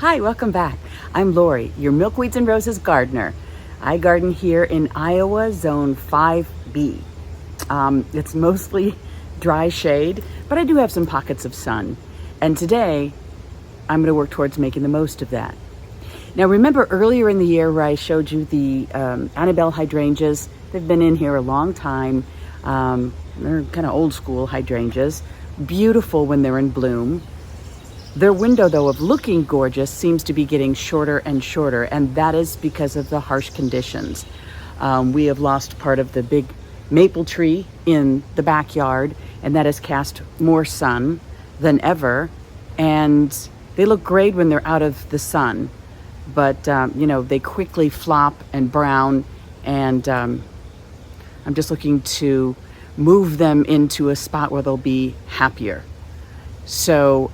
Hi, welcome back. I'm Lori, your Milkweeds and Roses gardener. I garden here in Iowa, Zone 5B. It's mostly dry shade, but I do have some pockets of sun. And today, I'm going to work towards making the most of that. Now, remember earlier in the year where I showed you the Annabelle hydrangeas? They've been in here a long time. They're kind of old school hydrangeas. Beautiful when they're in bloom. Their window, though, of looking gorgeous seems to be getting shorter and shorter, and that is because of the harsh conditions. We have lost part of the big maple tree in the backyard, and that has cast more sun than ever. And they look great when they're out of the sun, but they quickly flop and brown, and I'm just looking to move them into a spot where they'll be happier. So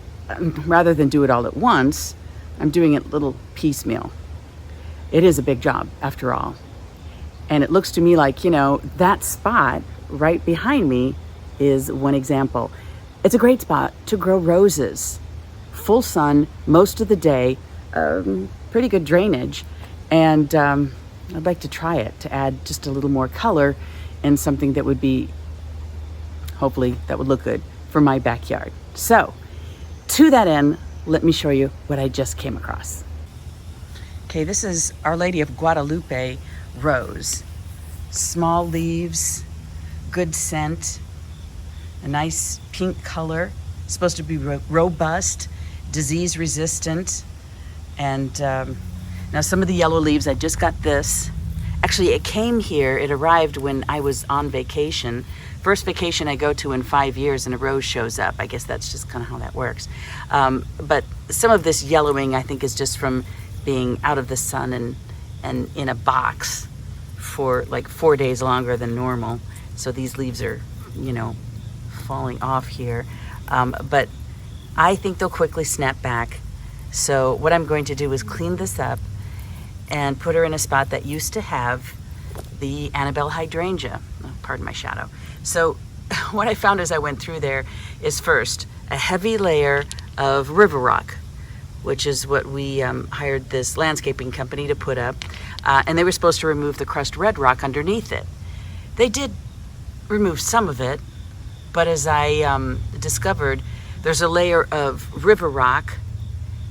rather than do it all at once, I'm doing it little piecemeal. It is a big job after all. And it looks to me like, that spot right behind me is one example. It's a great spot to grow roses. Full sun most of the day, pretty good drainage. And I'd like to try it to add just a little more color and something that would be, hopefully, that would look good for my backyard. So, to that end, let me show you what I just came across. Okay, this is Our Lady of Guadalupe rose. Small leaves, good scent, a nice pink color, supposed to be robust, disease resistant. And now some of the yellow leaves, I just got this. Actually, it came here, it arrived when I was on vacation. First vacation I go to in 5 years and a rose shows up. I guess that's just kind of how that works. But some of this yellowing I think is just from being out of the sun and in a box for like 4 days longer than normal. So these leaves are, falling off here. But I think they'll quickly snap back. So what I'm going to do is clean this up and put her in a spot that used to have the Annabelle hydrangea. Oh, pardon my shadow. So what I found as I went through there is first a heavy layer of river rock, which is what we hired this landscaping company to put up. And they were supposed to remove the crushed red rock underneath it. They did remove some of it, but as I discovered, there's a layer of river rock,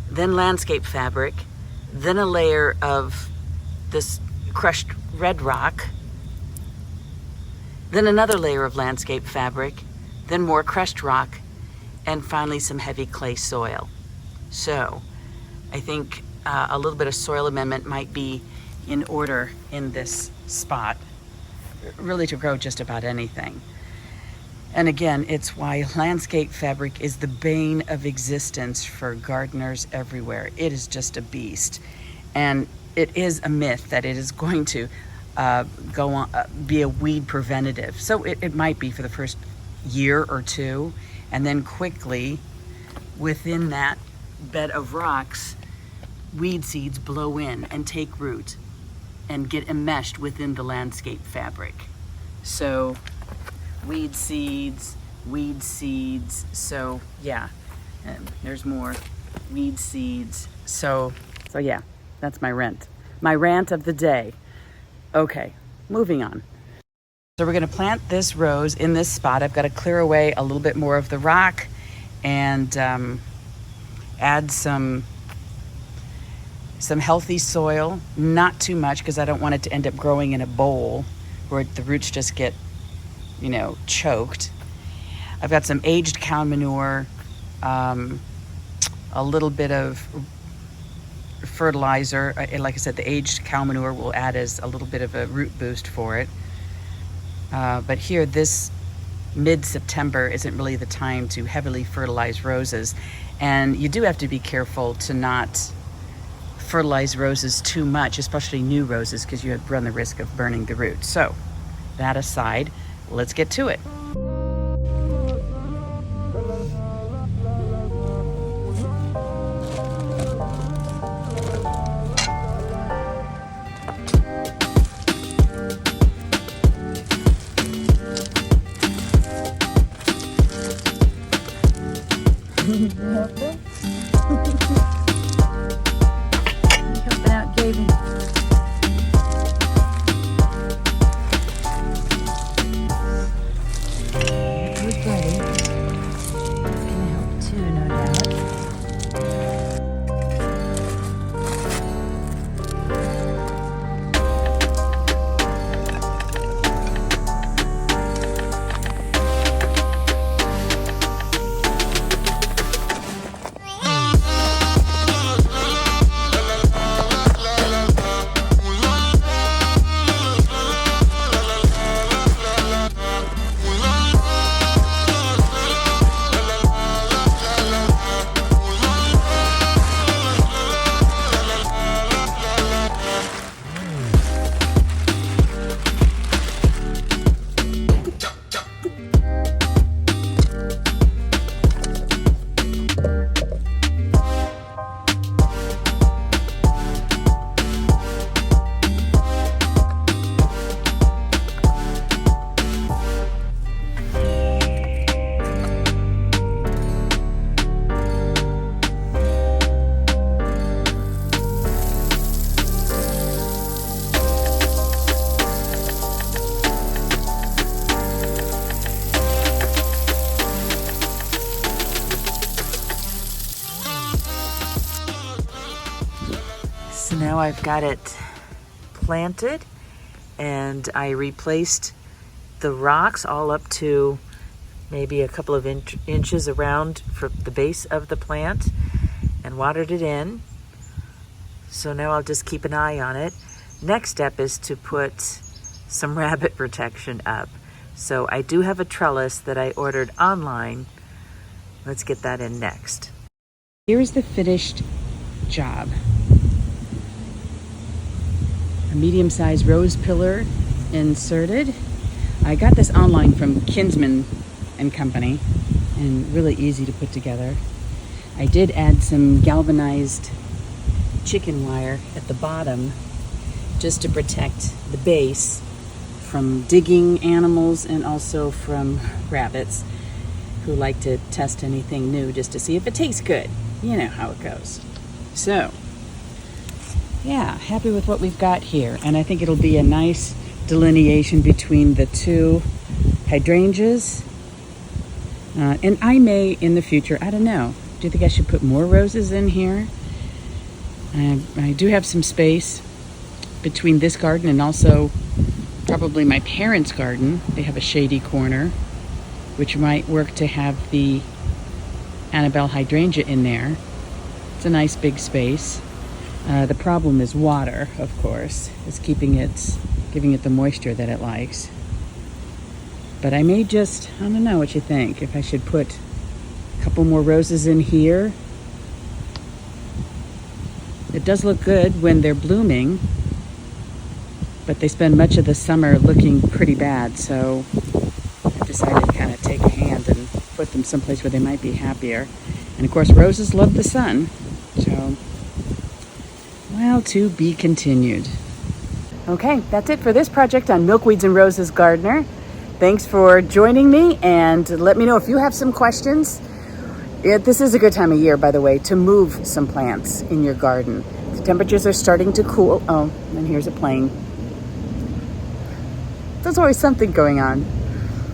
then landscape fabric, then a layer of this crushed red rock, then another layer of landscape fabric, then more crushed rock, and finally some heavy clay soil. So I think a little bit of soil amendment might be in order in this spot, really to grow just about anything. And again, it's why landscape fabric is the bane of existence for gardeners everywhere. It is just a beast. And it is a myth that it is going to go on, be a weed preventative. So it might be for the first year or two, and then quickly within that bed of rocks, weed seeds blow in and take root and get enmeshed within the landscape fabric. So weed seeds. So yeah, and there's more weed seeds. So yeah, that's my rant of the day. Okay, moving on. So we're gonna plant this rose in this spot. I've got to clear away a little bit more of the rock and add some healthy soil, not too much because I don't want it to end up growing in a bowl where the roots just get, choked. I've got some aged cow manure, a little bit of fertilizer. Like I said, the aged cow manure will add as a little bit of a root boost for it. But here, this mid-September isn't really the time to heavily fertilize roses. And you do have to be careful to not fertilize roses too much, especially new roses, because you run the risk of burning the roots. So that aside, let's get to it. So now I've got it planted, and I replaced the rocks all up to maybe a couple of inches around for the base of the plant, and watered it in. So now I'll just keep an eye on it. Next step is to put some rabbit protection up. So I do have a trellis that I ordered online. Let's get that in next. Here's the finished job. A medium-sized rose pillar inserted. I got this online from Kinsman and Company, and really easy to put together. I did add some galvanized chicken wire at the bottom just to protect the base from digging animals and also from rabbits who like to test anything new just to see if it tastes good. You know how it goes. So, yeah, happy with what we've got here. And I think it'll be a nice delineation between the two hydrangeas. And I may, in the future, I don't know. Do you think I should put more roses in here? I do have some space between this garden and also probably my parents' garden. They have a shady corner, which might work to have the Annabelle hydrangea in there. It's a nice big space. The problem is water, of course. It's giving it the moisture that it likes. But I may just, I don't know what you think, if I should put a couple more roses in here. It does look good when they're blooming, but they spend much of the summer looking pretty bad, so I decided to kind of take a hand and put them someplace where they might be happier. And of course, roses love the sun, so, well, to be continued. Okay, that's it for this project on Milkweeds and Roses Gardener. Thanks for joining me, and let me know if you have some questions. This is a good time of year, by the way, to move some plants in your garden. The temperatures are starting to cool. Oh, and here's a plane. There's always something going on.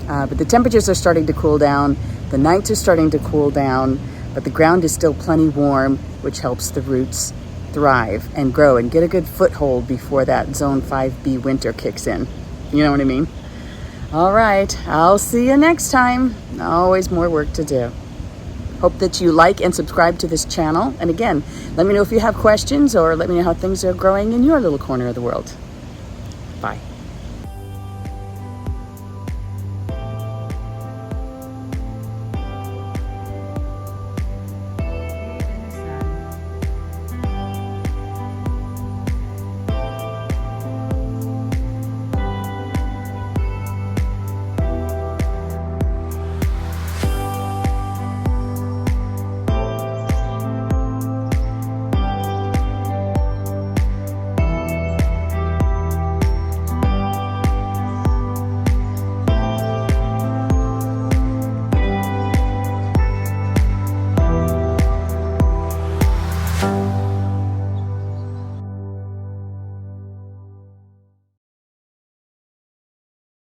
But the temperatures are starting to cool down. The nights are starting to cool down, but the ground is still plenty warm, which helps the roots thrive and grow and get a good foothold before that Zone 5B winter kicks in. You know what I mean? All right, I'll see you next time. Always more work to do. Hope that you like and subscribe to this channel. And again, let me know if you have questions, or let me know how things are growing in your little corner of the world. Bye.